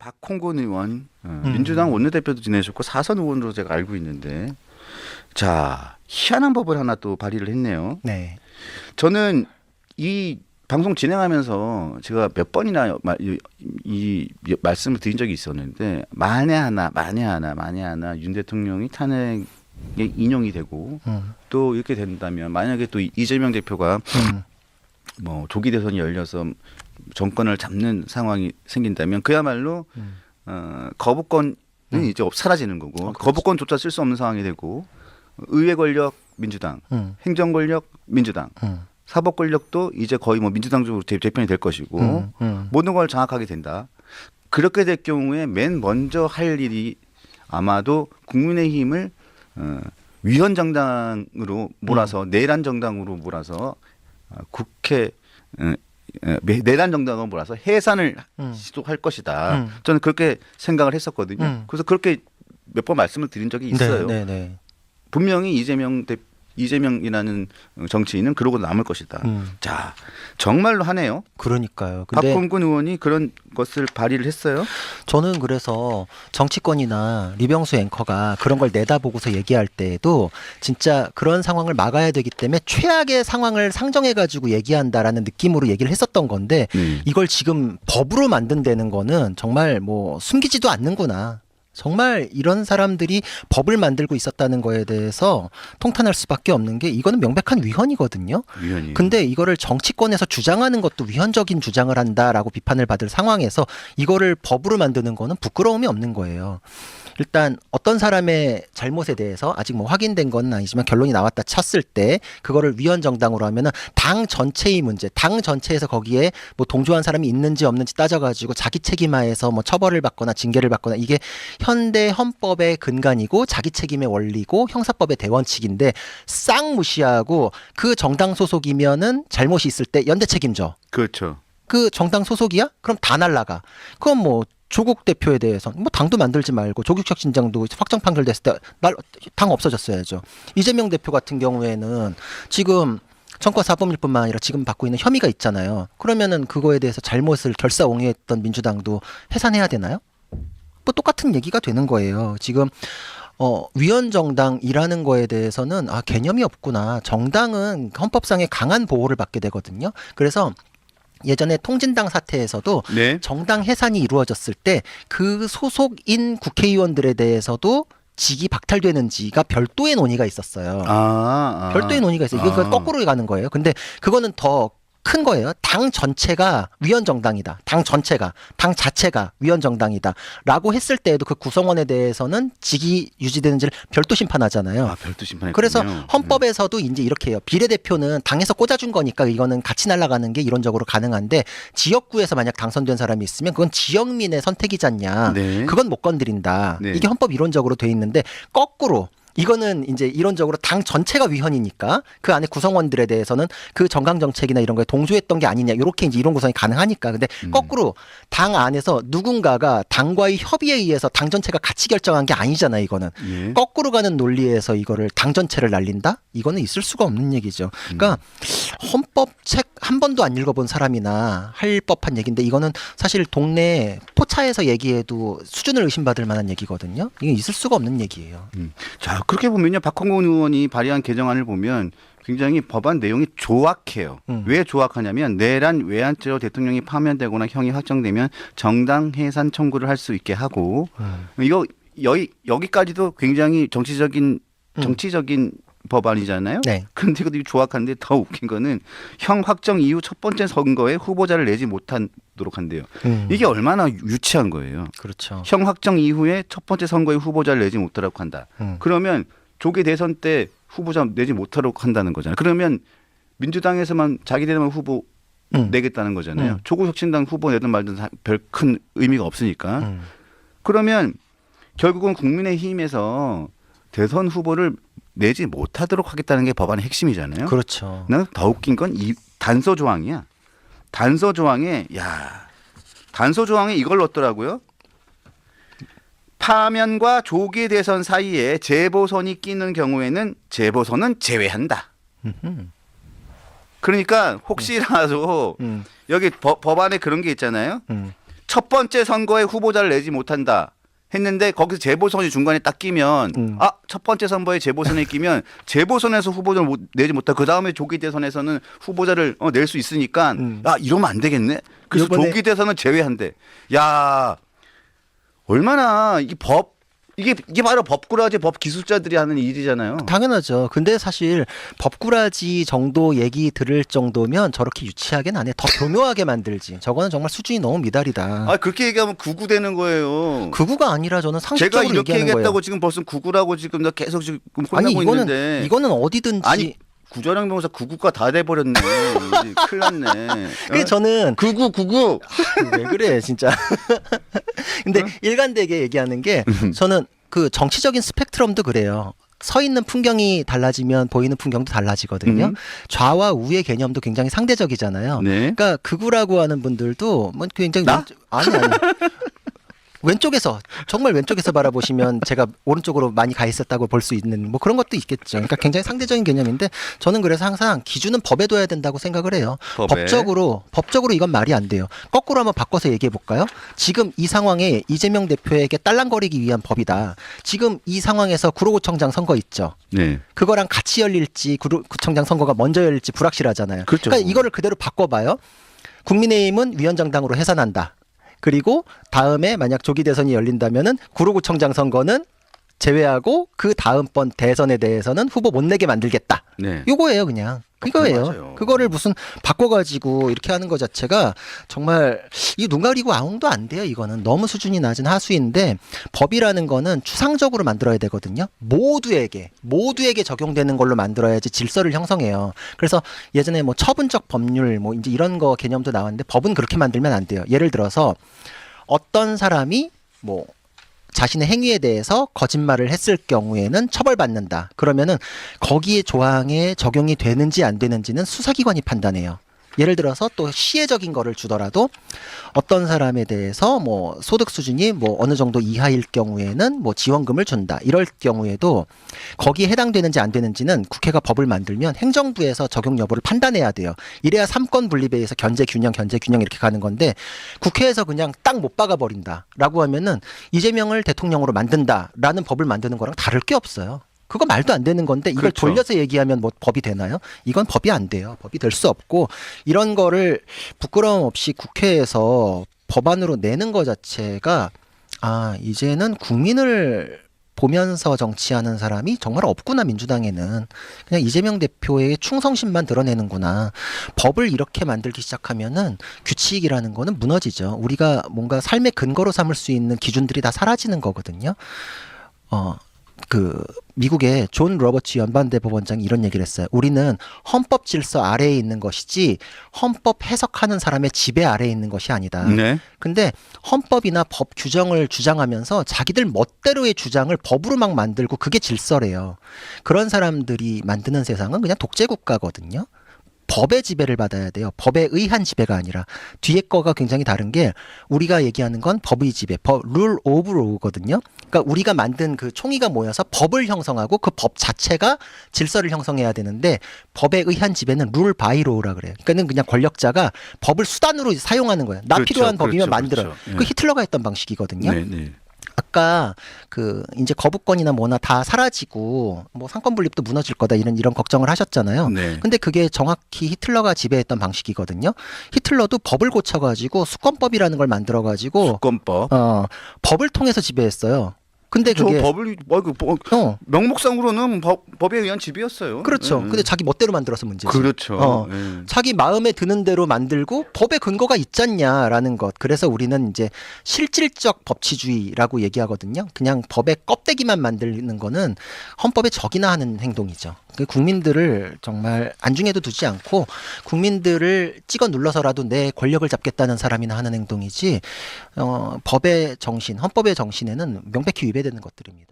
박홍근 의원 민주당 원내대표도 지내셨고 사선 의원으로 제가 알고 있는데 자 희한한 법을 하나 또 발의를 했네요. 네. 저는 이 방송 진행하면서 제가 몇 번이나 이 말씀을 드린 적이 있었는데 만에 하나 윤 대통령이 탄핵에 인용이 되고 또 이렇게 된다면 만약에 또 이재명 대표가 뭐 조기 대선이 열려서 정권을 잡는 상황이 생긴다면 그야말로 거부권은 이제 사라지는 거고 거부권조차 쓸 수 없는 상황이 되고 의회 권력 민주당, 행정 권력 민주당, 사법 권력도 이제 거의 뭐 민주당 쪽으로 재편이 될 것이고 모든 걸 장악하게 된다. 그렇게 될 경우에 맨 먼저 할 일이 아마도 국민의힘을 위헌 정당으로 몰아서 내란 정당으로 몰아서 국회 내란 정당으로 몰아서 해산을 시도할 것이다. 저는 그렇게 생각을 했었거든요. 그래서 그렇게 몇 번 말씀을 드린 적이 있어요. 네. 분명히 이재명이라는 정치인은 그러고 남을 것이다. 자, 정말로 하네요. 그러니까요. 근데 박홍근 의원이 그런 것을 발의를 했어요. 저는 그래서 정치권이나 리병수 앵커가 그런 걸 내다보고서 얘기할 때에도 진짜 그런 상황을 막아야 되기 때문에 최악의 상황을 상정해가지고 얘기한다라는 느낌으로 얘기를 했었던 건데 이걸 지금 법으로 만든다는 거는 정말 뭐 숨기지도 않는구나. 정말 이런 사람들이 법을 만들고 있었다는 거에 대해서 통탄할 수밖에 없는 게 이거는 명백한 위헌이거든요. 위헌이에요. 근데 이거를 정치권에서 주장하는 것도 위헌적인 주장을 한다라고 비판을 받을 상황에서 이거를 법으로 만드는 거는 부끄러움이 없는 거예요. 일단 어떤 사람의 잘못에 대해서 아직 뭐 확인된 건 아니지만 결론이 나왔다 쳤을 때 그거를 위헌 정당으로 하면은 당 전체의 문제, 당 전체에서 거기에 뭐 동조한 사람이 있는지 없는지 따져가지고 자기 책임하에서 뭐 처벌을 받거나 징계를 받거나 이게 현대 헌법의 근간이고 자기 책임의 원리고 형사법의 대원칙인데 싹 무시하고 그 정당 소속이면은 잘못이 있을 때 연대 책임져. 그렇죠. 그 정당 소속이야? 그럼 다 날라가. 그럼 뭐 조국 대표에 대해서 뭐 당도 만들지 말고 조국혁신당도 확정 판결됐을 때 당 없어졌어야죠. 이재명 대표 같은 경우에는 지금 정권 사범일 뿐만 아니라 지금 받고 있는 혐의가 있잖아요. 그러면은 그거에 대해서 잘못을 결사옹위했던 민주당도 해산해야 되나요? 뭐 똑같은 얘기가 되는 거예요. 지금 위헌 정당이라는 거에 대해서는 개념이 없구나. 정당은 헌법상의 강한 보호를 받게 되거든요. 그래서 예전에 통진당 사태에서도 네. 정당 해산이 이루어졌을 때 그 소속인 국회의원들에 대해서도 직이 박탈되는지가 별도의 논의가 있었어요. 별도의 논의가 있어요. 이거 거꾸로 가는 거예요. 근데 그거는 더 큰 거예요. 당 전체가 위헌 정당이다. 당 자체가 위헌 정당이다. 라고 했을 때에도 그 구성원에 대해서는 직이 유지되는지를 별도 심판하잖아요. 별도 심판했군요. 그래서 헌법에서도 이제 이렇게 해요. 비례대표는 당에서 꽂아준 거니까 이거는 같이 날아가는 게 이론적으로 가능한데 지역구에서 만약 당선된 사람이 있으면 그건 지역민의 선택이지 않냐. 네. 그건 못 건드린다. 네. 이게 헌법 이론적으로 돼 있는데 거꾸로 이거는 이제 이론적으로 당 전체가 위헌이니까 그 안에 구성원들에 대해서는 그 정강 정책이나 이런 거에 동조했던 게 아니냐 이렇게 이제 이론 구성이 가능하니까 근데 거꾸로 당 안에서 누군가가 당과의 협의에 의해서 당 전체가 같이 결정한 게 아니잖아요. 이거는 예. 거꾸로 가는 논리에서 이거를 당 전체를 날린다? 이거는 있을 수가 없는 얘기죠. 그러니까 헌법 책 한 번도 안 읽어본 사람이나 할 법한 얘기인데 이거는 사실 동네 포차에서 얘기해도 수준을 의심받을 만한 얘기거든요. 이게 있을 수가 없는 얘기예요. 자, 그렇게 보면요. 박홍근 의원이 발의한 개정안을 보면 굉장히 법안 내용이 조악해요. 왜 조악하냐면 내란 외환죄로 대통령이 파면되거나 형이 확정되면 정당 해산 청구를 할 수 있게 하고 이거 여기까지도 굉장히 정치적인 법안이잖아요. 네. 그런데 이것도 조악한데 더 웃긴 거는 형 확정 이후 첫 번째 선거에 후보자를 내지 못하도록 한대요. 이게 얼마나 유치한 거예요. 그렇죠. 형 확정 이후에 첫 번째 선거에 후보자를 내지 못하도록 한다. 그러면 조기 대선 때 후보자 내지 못하도록 한다는 거잖아요. 그러면 민주당에서만 자기 되는 후보 내겠다는 거잖아요. 조국혁신당 후보 내든 말든 별 큰 의미가 없으니까. 그러면 결국은 국민의힘에서 대선 후보를 내지 못하도록 하겠다는 게 법안의 핵심이잖아요. 그렇죠. 나는 더 웃긴 건 이 단서 조항이야. 단서 조항에 이걸 넣었더라고요. 파면과 조기 대선 사이에 재보선이 끼는 경우에는 재보선은 제외한다. 그러니까 혹시라도 여기 법안에 그런 게 있잖아요. 첫 번째 선거에 후보자를 내지 못한다 했는데 거기서 재보선이 중간에 딱 끼면 첫 번째 선거에 재보선에 끼면 재보선에서 후보자를 내지 못하고 그 다음에 조기 대선에서는 후보자를 낼 수 있으니까 이러면 안 되겠네. 그래서 조기 대선은 제외한대. 야 얼마나 이게 바로 법꾸라지 법 기술자들이 하는 일이잖아요. 당연하죠. 근데 사실 법꾸라지 정도 얘기 들을 정도면 저렇게 유치하게는 안 해. 더 교묘하게 만들지. 저거는 정말 수준이 너무 미달이다. 그렇게 얘기하면 구구되는 거예요. 극우가 아니라 저는 제가 상식적으로 이렇게 얘기하는 얘기했다고 거예요. 지금 벌써 구구라고 지금 나 계속 지금 아니 혼내고 있는데. 이거는 어디든지. 아니 구전영 변호사 구구가 다 돼버렸네. 이제 큰일 났네. 그게 저는 구구. 왜 그래 진짜. 근데 일관되게 얘기하는 게 저는 그 정치적인 스펙트럼도 그래요. 서 있는 풍경이 달라지면 보이는 풍경도 달라지거든요. 좌와 우의 개념도 굉장히 상대적이잖아요. 네. 그러니까 극우라고 하는 분들도 뭐 굉장히 아니 왼쪽에서 정말 왼쪽에서 바라보시면 제가 오른쪽으로 많이 가 있었다고 볼 수 있는 뭐 그런 것도 있겠죠. 그러니까 굉장히 상대적인 개념인데 저는 그래서 항상 기준은 법에 둬야 된다고 생각을 해요. 법에. 법적으로 이건 말이 안 돼요. 거꾸로 한번 바꿔서 얘기해 볼까요? 지금 이 상황에 이재명 대표에게 딸랑거리기 위한 법이다. 지금 이 상황에서 구로구청장 선거 있죠. 네. 그거랑 같이 열릴지 구청장 선거가 먼저 열릴지 불확실하잖아요. 그렇죠. 그러니까 이거를 그대로 바꿔봐요. 국민의힘은 위원장당으로 해산한다. 그리고 다음에 만약 조기 대선이 열린다면은 구로구청장 선거는 제외하고 그 다음번 대선에 대해서는 후보 못 내게 만들겠다. 네. 요거예요, 그냥. 그거예요. 맞아요. 그거를 무슨 바꿔가지고 이렇게 하는 것 자체가 정말 이 눈 가리고 아웅도 안 돼요. 이거는 너무 수준이 낮은 하수인데 법이라는 거는 추상적으로 만들어야 되거든요. 모두에게 적용되는 걸로 만들어야지 질서를 형성해요. 그래서 예전에 뭐 처분적 법률 뭐 이제 이런 거 개념도 나왔는데 법은 그렇게 만들면 안 돼요. 예를 들어서 어떤 사람이 뭐 자신의 행위에 대해서 거짓말을 했을 경우에는 처벌받는다. 그러면은 거기에 조항에 적용이 되는지 안 되는지는 수사기관이 판단해요. 예를 들어서 또 시혜적인 거를 주더라도 어떤 사람에 대해서 뭐 소득 수준이 뭐 어느 정도 이하일 경우에는 뭐 지원금을 준다. 이럴 경우에도 거기에 해당되는지 안 되는지는 국회가 법을 만들면 행정부에서 적용 여부를 판단해야 돼요. 이래야 삼권 분립에 의해서 견제 균형 이렇게 가는 건데 국회에서 그냥 딱 못 박아 버린다라고 하면은 이재명을 대통령으로 만든다라는 법을 만드는 거랑 다를 게 없어요. 그거 말도 안 되는 건데 이걸 그렇죠. 돌려서 얘기하면 뭐 법이 되나요? 이건 법이 안 돼요. 법이 될 수 없고 이런 거를 부끄러움 없이 국회에서 법안으로 내는 것 자체가 이제는 국민을 보면서 정치하는 사람이 정말 없구나. 민주당에는 그냥 이재명 대표의 충성심만 드러내는구나. 법을 이렇게 만들기 시작하면은 규칙이라는 거는 무너지죠. 우리가 뭔가 삶의 근거로 삼을 수 있는 기준들이 다 사라지는 거거든요. 미국의 존 로버츠 연방대 법원장이 이런 얘기를 했어요. 우리는 헌법 질서 아래에 있는 것이지 헌법 해석하는 사람의 지배 아래에 있는 것이 아니다. 네. 근데 헌법이나 법 규정을 주장하면서 자기들 멋대로의 주장을 법으로 막 만들고 그게 질서래요. 그런 사람들이 만드는 세상은 그냥 독재 국가거든요. 법의 지배를 받아야 돼요. 법에 의한 지배가 아니라. 뒤에 거가 굉장히 다른 게 우리가 얘기하는 건 법의 지배, 룰 오브 로우거든요. 그러니까 우리가 만든 그 총의가 모여서 법을 형성하고 그 법 자체가 질서를 형성해야 되는데 법에 의한 지배는 룰 바이 로우라 그래요. 그러니까는 그냥 권력자가 법을 수단으로 사용하는 거예요. 나 필요한 법이면 만들어요. 그렇죠. 그 히틀러가 했던 방식이거든요. 네. 아까 이제 거부권이나 뭐나 다 사라지고 뭐 상권 분립도 무너질 거다 이런 걱정을 하셨잖아요. 네. 근데 그게 정확히 히틀러가 지배했던 방식이거든요. 히틀러도 법을 고쳐가지고 수권법이라는 걸 만들어가지고 수권법. 법을 통해서 지배했어요. 근데 그게 법을 명목상으로는 법에 의한 지배였어요. 그렇죠. 네. 근데 자기 멋대로 만들어서 문제지. 그렇죠. 네. 자기 마음에 드는 대로 만들고 법의 근거가 있잖냐라는 것. 그래서 우리는 이제 실질적 법치주의라고 얘기하거든요. 그냥 법의 껍데기만 만드는 거는 헌법에 적이나 하는 행동이죠. 국민들을 정말 안중에도 두지 않고 국민들을 찍어 눌러서라도 내 권력을 잡겠다는 사람이나 하는 행동이지 법의 정신, 헌법의 정신에는 명백히 위배되는 것들입니다.